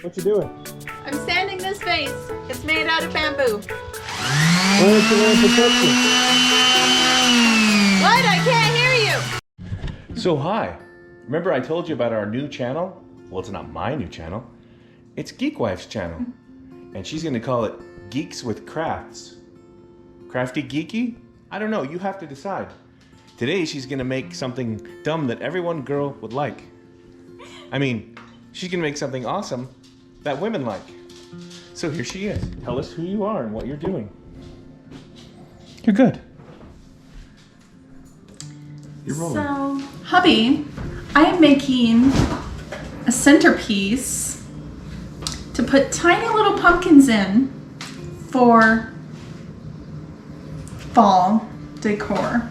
What you doing? I'm sanding this vase. It's made out of bamboo. Why don't you wear protection? What? I can't hear you. So hi, remember I told you about our new channel? Well, it's not my new channel. It's Geek Wife's channel. And she's gonna call it Geeks with Crafts. Crafty geeky? I don't know, you have to decide. Today she's gonna make something dumb that everyone girl would like. I mean, she's gonna make something awesome that women like. So here she is. Tell us who you are and what you're doing. You're good. You're rolling. So, hubby, I am making a centerpiece to put tiny little pumpkins in for fall decor.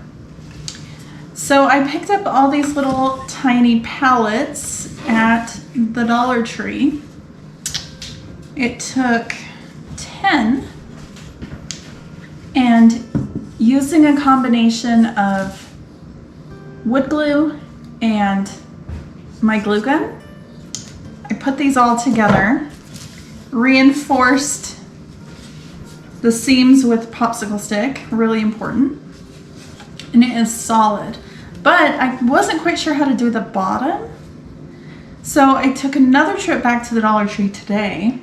So I picked up all these little tiny pallets at the Dollar Tree. It took 10, and using a combination of wood glue and my glue gun, I put these all together, reinforced the seams with popsicle stick, really important, and it is solid. But I wasn't quite sure how to do the bottom, so I took another trip back to the Dollar Tree today,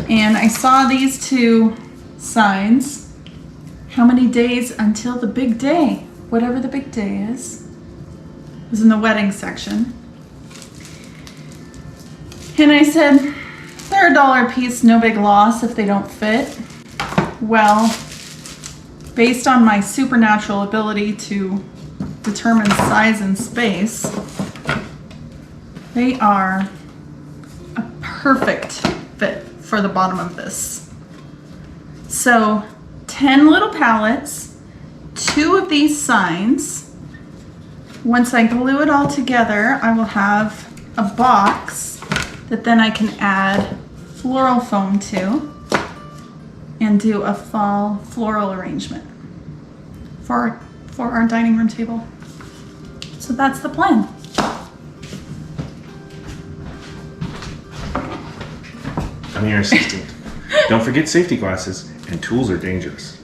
and I saw these two signs. How many days until the big day? Whatever the big day is. It was in the wedding section. And I said, they're $1 a piece, no big loss if they don't fit. Well, based on my supernatural ability to determine size and space, they are a perfect fit for the bottom of this. So 10 little pallets, 2 of these signs. Once I glue it all together, I will have a box that then I can add floral foam to and do a fall floral arrangement for our dining room table. So that's the plan. I'm your assistant. Don't forget safety glasses, and tools are dangerous.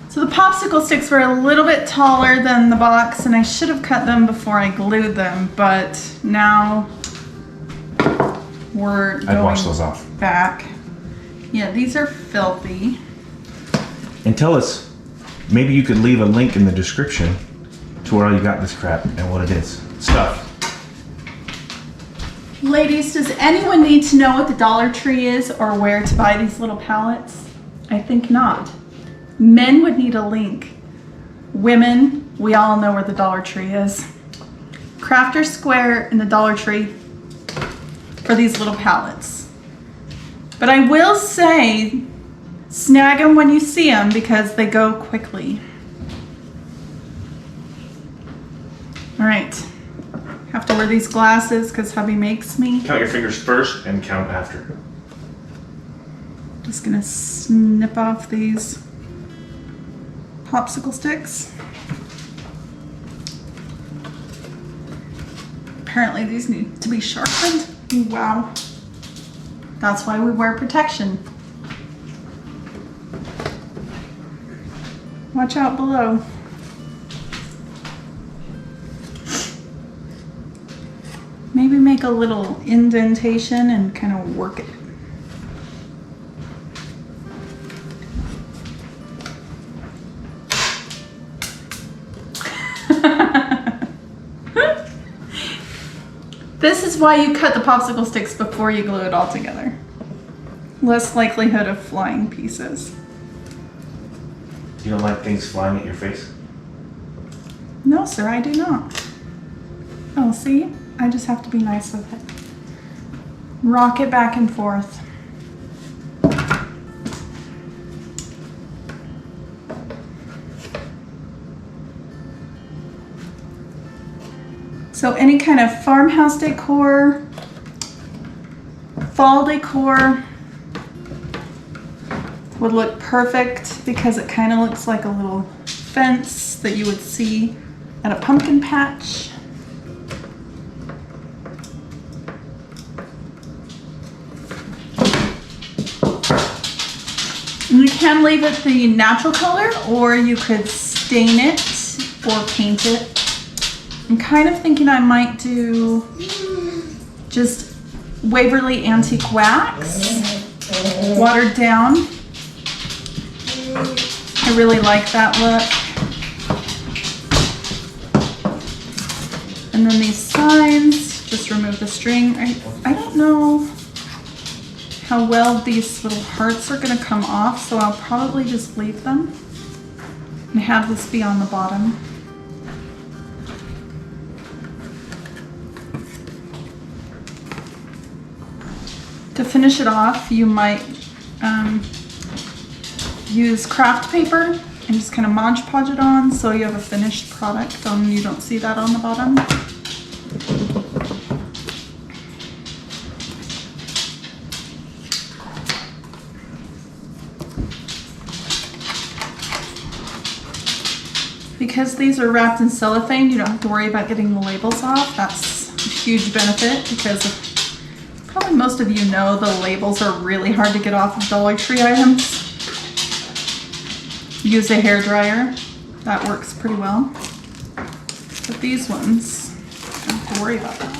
So the popsicle sticks were a little bit taller than the box, and I should have cut them before I glued them, but now we're I'd going wash those off. back. Yeah, these are filthy. And tell us, maybe you could leave a link in the description to where you got this crap and what it is. Stuff. Ladies, does anyone need to know what the Dollar Tree is or where to buy these little pallets? I think not. Men would need a link. Women, we all know where the Dollar Tree is. Crafter Square in the Dollar Tree for these little pallets. But I will say, snag them when you see them because they go quickly. All right, have to wear these glasses because hubby makes me. Count your fingers first and count after. Just gonna snip off these popsicle sticks. Apparently these need to be sharpened. Wow. That's why we wear protection. Watch out below. Maybe make a little indentation and kind of work it. This is why you cut the popsicle sticks before you glue it all together. Less likelihood of flying pieces. You don't like things flying at your face? No, sir, I do not. Oh, see? I just have to be nice with it. Rock it back and forth. So any kind of farmhouse decor, fall decor would look perfect because it kind of looks like a little fence that you would see at a pumpkin patch. can leave it the natural color, or you could stain it or paint it. I'm kind of thinking I might do just Waverly Antique Wax, watered down. I really like that look. And then these signs, just remove the string. I don't know how well these little hearts are gonna come off, so I'll probably just leave them and have this be on the bottom. To finish it off, you might use craft paper and just kind of Mod Podge it on so you have a finished product and you don't see that on the bottom. Because these are wrapped in cellophane, you don't have to worry about getting the labels off. That's a huge benefit because probably most of you know the labels are really hard to get off of Dollar Tree items. Use a hairdryer, that works pretty well. But these ones, you don't have to worry about that.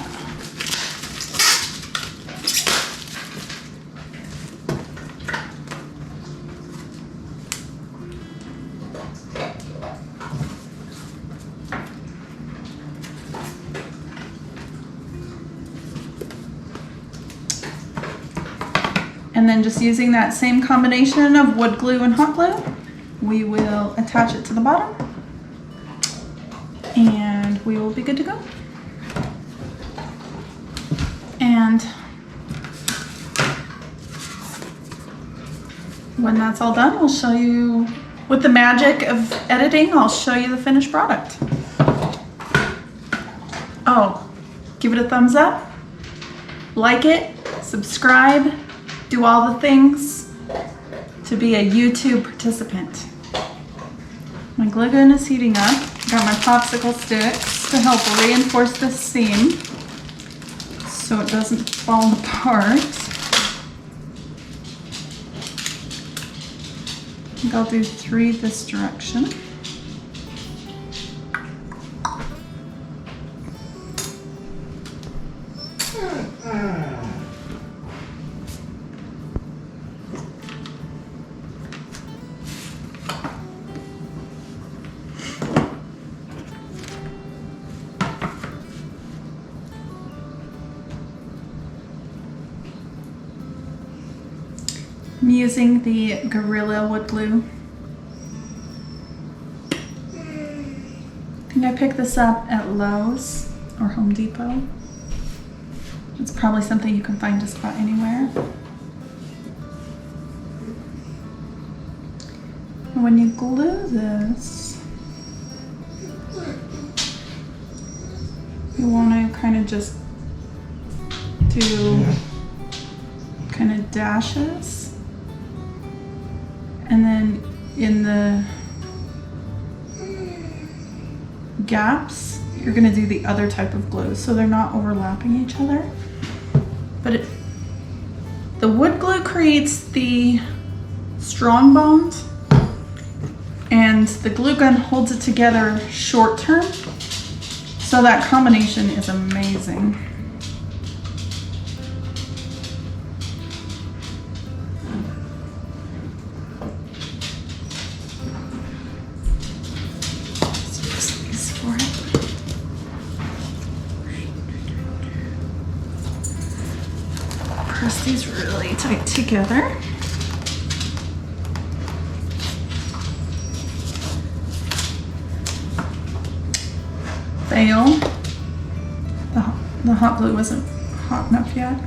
And then just using that same combination of wood glue and hot glue, we will attach it to the bottom and we will be good to go. And when that's all done, we'll show you, with the magic of editing, I'll show you the finished product. Oh, give it a thumbs up, like it, subscribe, do all the things to be a YouTube participant. My glue gun is heating up. Got my popsicle sticks to help reinforce this seam so it doesn't fall apart. I think I'll do 3 this direction. I'm using the Gorilla wood glue. I think I picked this up at Lowe's or Home Depot. It's probably something you can find just about anywhere. And when you glue this, you want to kind of just do kind of dashes. And then in the gaps, you're gonna do the other type of glue so they're not overlapping each other. But the wood glue creates the strong bond and the glue gun holds it together short term. So that combination is amazing. Press these really tight together. Fail. The hot glue wasn't hot enough yet.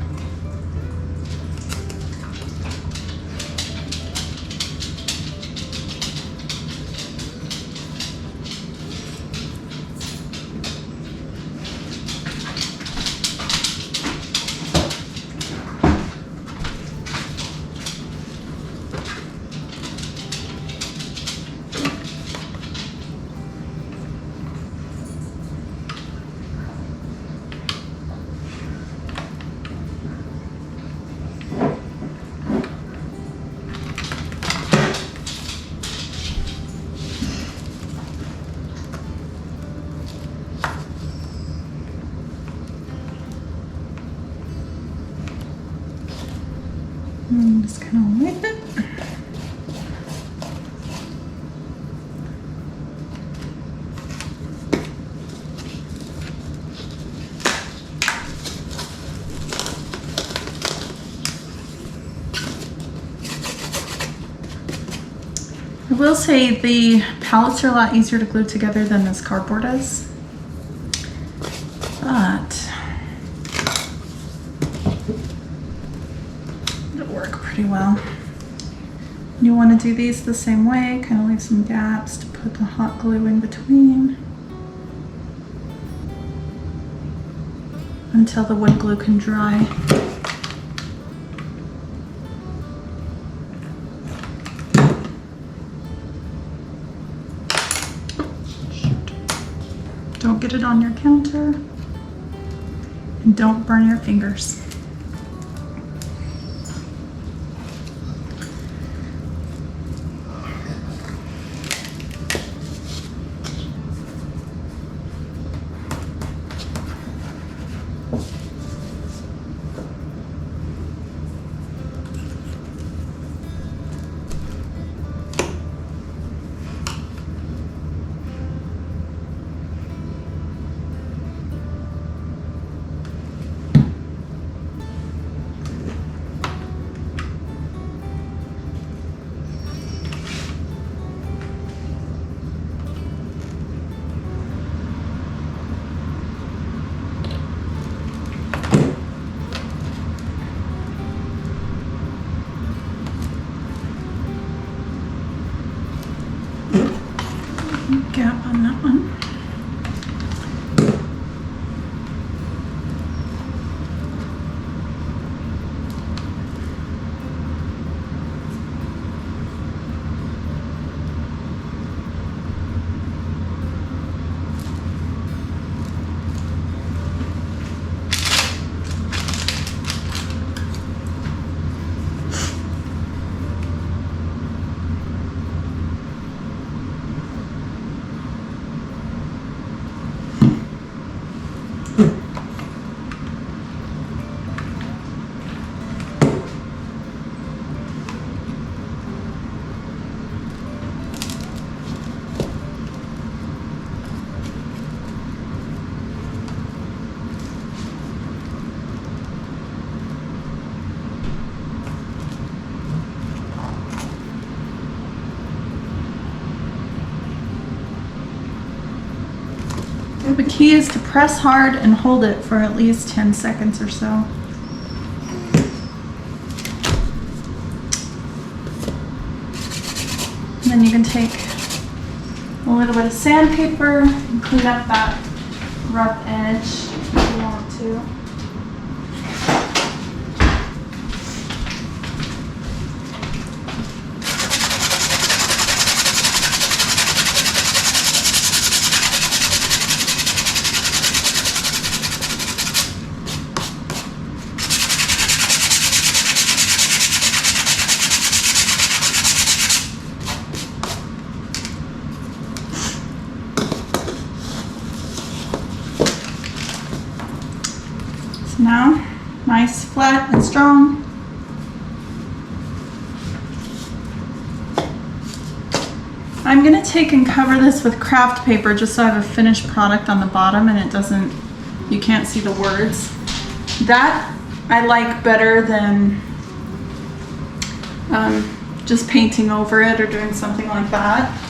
And just kind of wipe it. I will say the pallets are a lot easier to glue together than this cardboard is, but it'll work pretty well. You want to do these the same way, kind of leave some gaps to put the hot glue in between until the wood glue can dry. Don't get it on your counter, and don't burn your fingers. Gap on that one. The key is to press hard and hold it for at least 10 seconds or so. And then you can take a little bit of sandpaper and clean up that rough edge if you want to. Now, nice, flat, and strong. I'm going to take and cover this with craft paper just so I have a finished product on the bottom and it doesn't, you can't see the words. That I like better than just painting over it or doing something like that.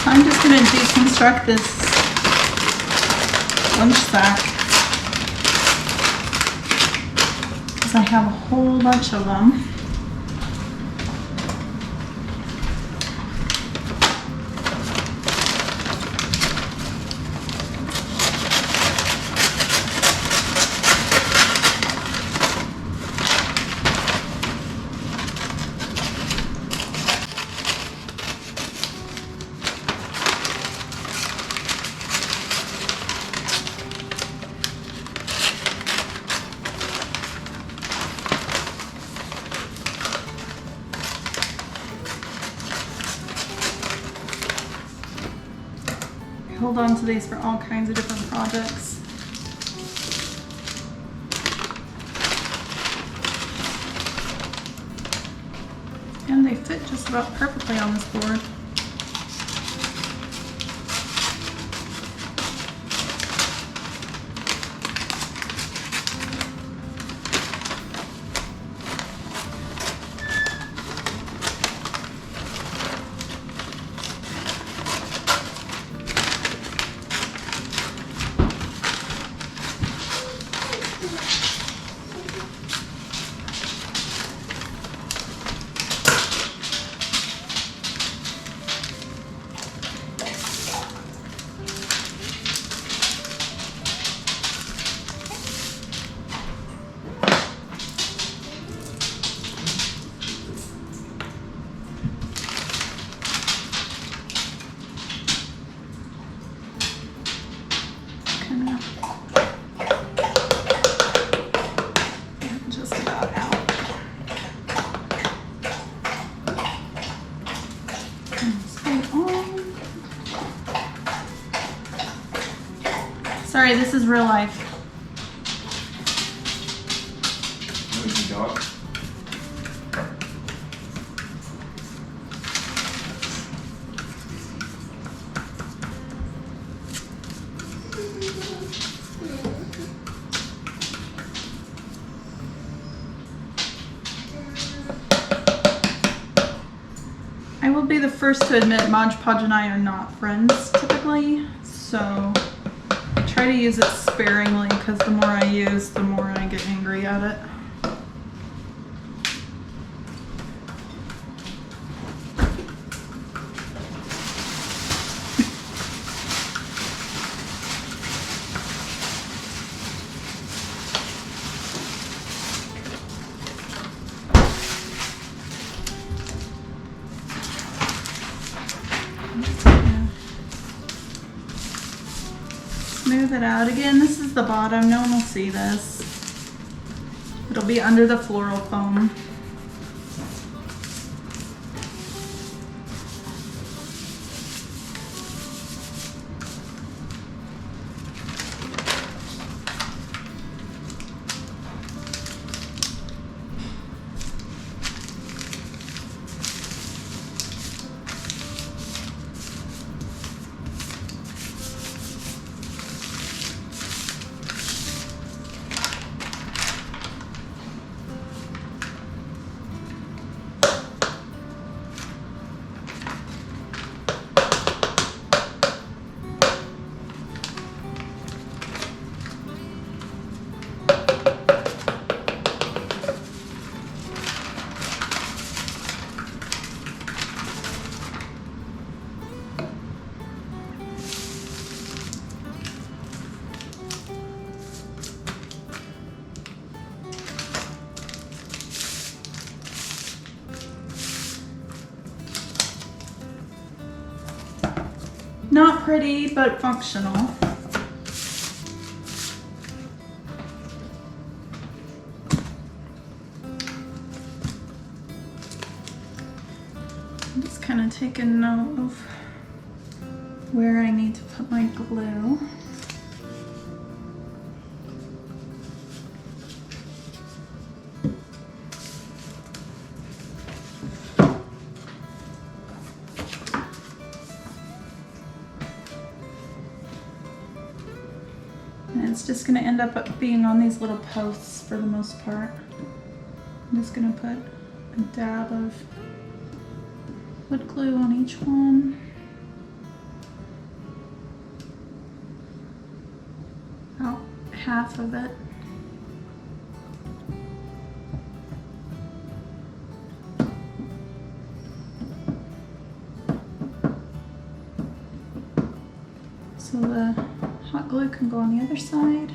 I'm just going to deconstruct this lunch sack because I have a whole bunch of them. hold on to these for all kinds of different projects. And they fit just about perfectly on this board. Just about out. Sorry, this is real life. I will be the first to admit Mod Podge and I are not friends typically, so I try to use it sparingly because the more I use, the more I get angry at it. Smooth it out. Again, this is the bottom. No one will see this. It'll be under the floral foam. Not pretty, but functional. I'm just kind of taking note of where I need to put my glue. And it's just going to end up being on these little posts for the most part. I'm just going to put a dab of wood glue on each one. About half of it. So the hot glue can go on the other side.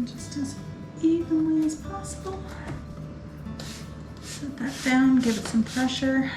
down just as evenly as possible. Set that down, give it some pressure.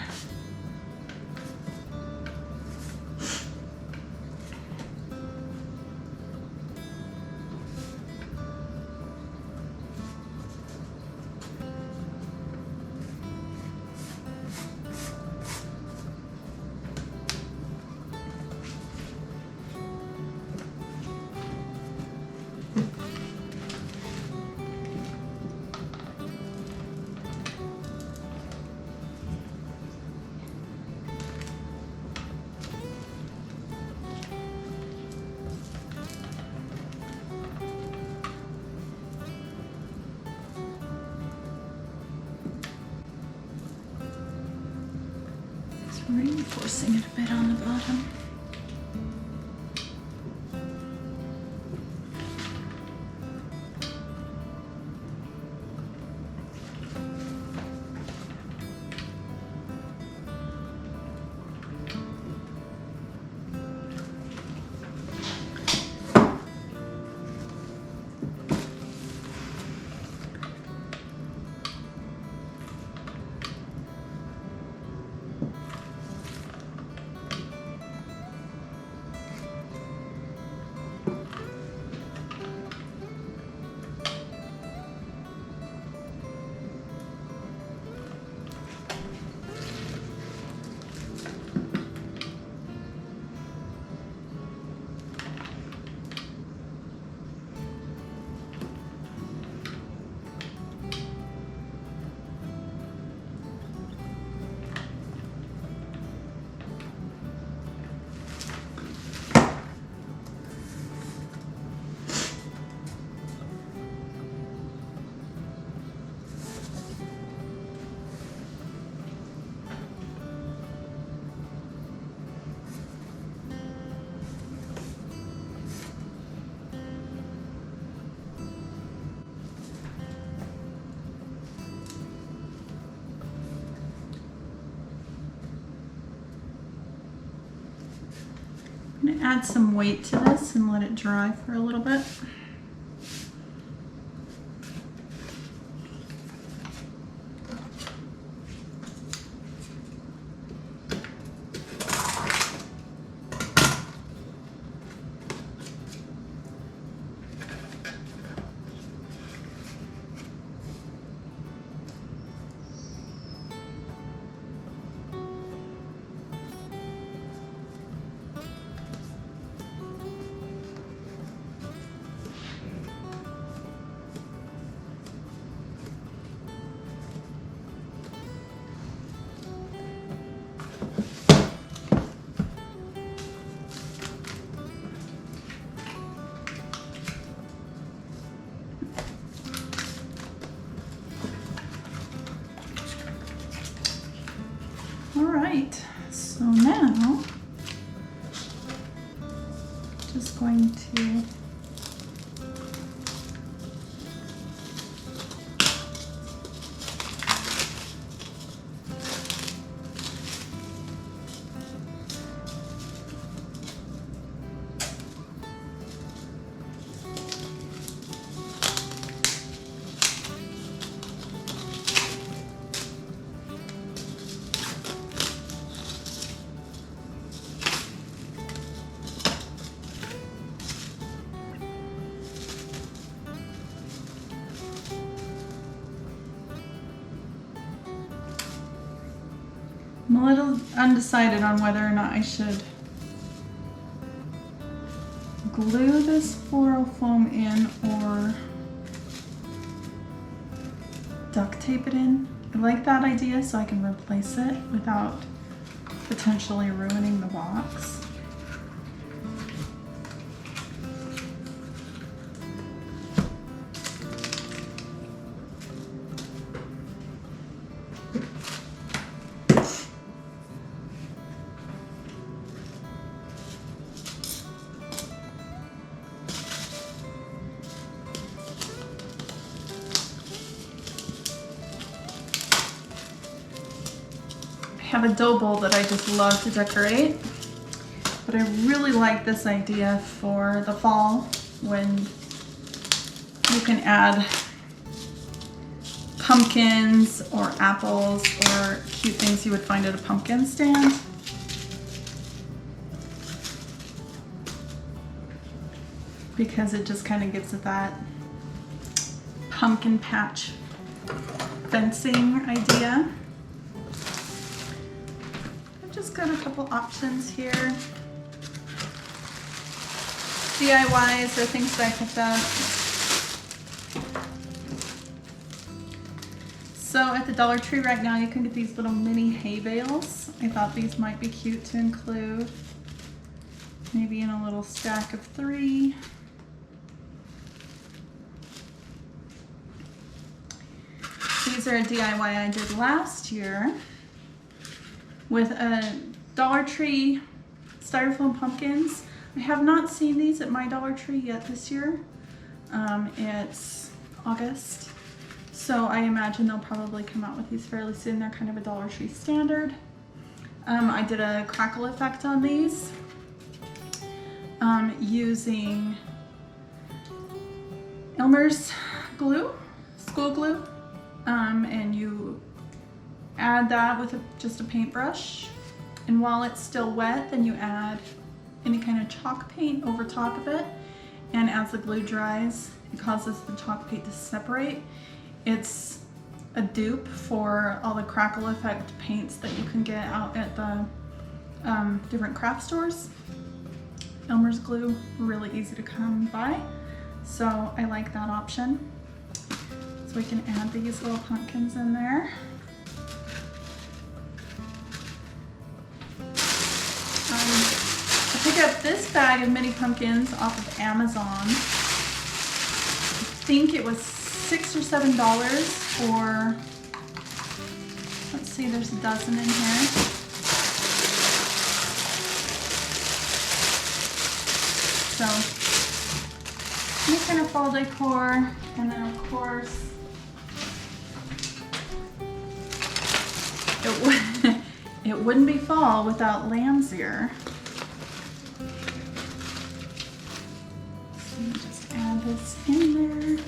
Reinforcing it a bit on the bottom. I'm going to add some weight to this and let it dry for a little bit. Alright, so now just going to I'm a little undecided on whether or not I should glue this floral foam in or duct tape it in. I like that idea so I can replace it without potentially ruining the box. I have a dough bowl that I just love to decorate, but I really like this idea for the fall when You can add pumpkins or apples or cute things you would find at a pumpkin stand. Because it just kind of gives it that pumpkin patch fencing idea. I've just got a couple options here. DIYs or things that I picked up. So at the Dollar Tree right now, you can get these little mini hay bales. I thought these might be cute to include. Maybe in a little stack of 3. These are a DIY I did last year with a Dollar Tree styrofoam pumpkins. I have not seen these at my Dollar Tree yet this year. It's August, so I imagine they'll probably come out with these fairly soon. They're kind of a Dollar Tree standard. I did a crackle effect on these using Elmer's glue, school glue, and you add that with just a paintbrush, and while it's still wet, then you add any kind of chalk paint over top of it, and as the glue dries, it causes the chalk paint to separate. It's a dupe for all the crackle effect paints that you can get out at the different craft stores. Elmer's glue, really easy to come by, so I like that option. So we can add these little pumpkins in there. I picked up this bag of mini pumpkins off of Amazon. I think it was $6 or $7 for, let's see, there's a dozen in here. So, any kind of fall decor, and then of course, it wouldn't be fall without lamb's ear. So just add this in there.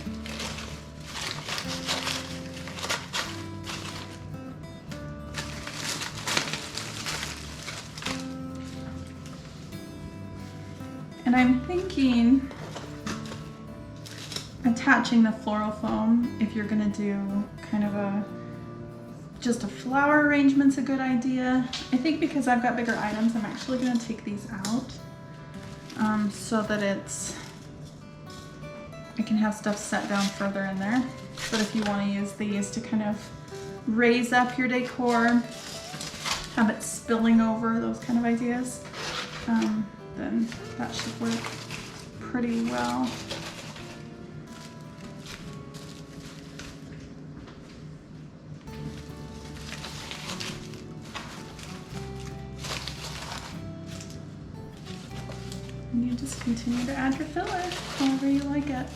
And I'm thinking attaching the floral foam, if you're gonna do kind of just a flower arrangement's a good idea. I think because I've got bigger items, I'm actually gonna take these out so that I can have stuff set down further in there. But if you wanna use these to kind of raise up your decor, have it spilling over, those kind of ideas, then that should work pretty well. And you just continue to add your filler however you like it.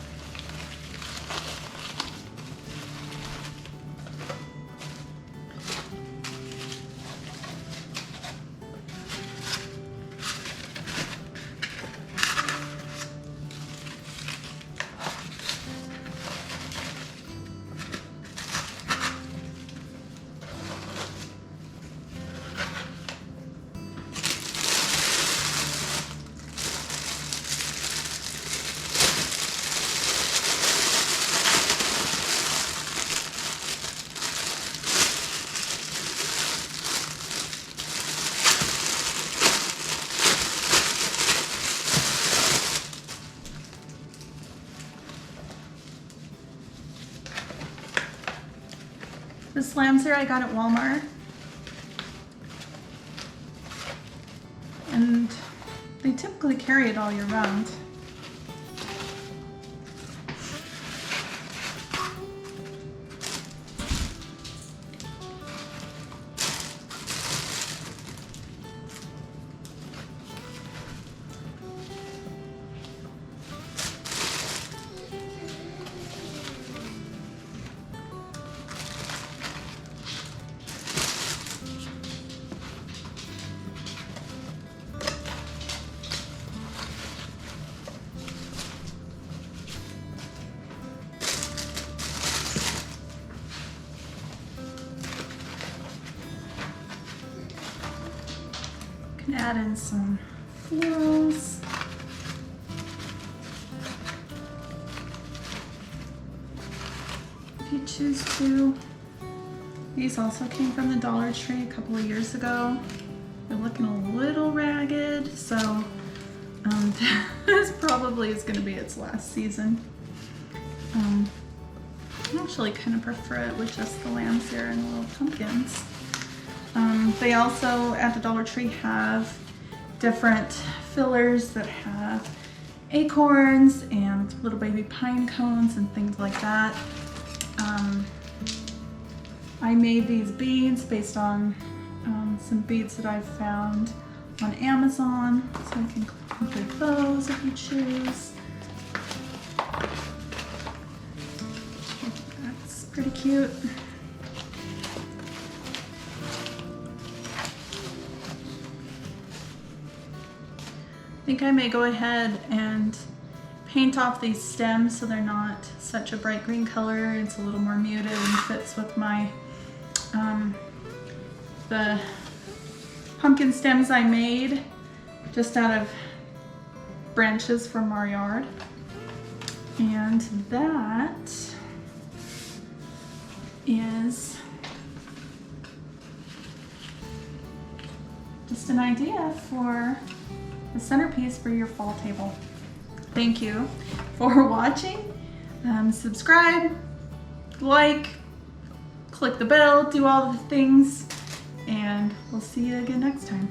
This lamb's here I got at Walmart, and they typically carry it all year round. Add in some florals. If you choose to. These also came from the Dollar Tree a couple of years ago. They're looking a little ragged, so this probably is going to be its last season. I actually kind of prefer it with just the lambs here and the little pumpkins. They also, at the Dollar Tree, have different fillers that have acorns and little baby pine cones and things like that. I made these beads based on some beads that I've found on Amazon, so you can include those if you choose. That's pretty cute. I think I may go ahead and paint off these stems so they're not such a bright green color. It's a little more muted and fits with my the pumpkin stems I made just out of branches from our yard. And that is just an idea for the centerpiece for your fall table. Thank you for watching. Subscribe, like, click the bell, do all the things, and we'll see you again next time.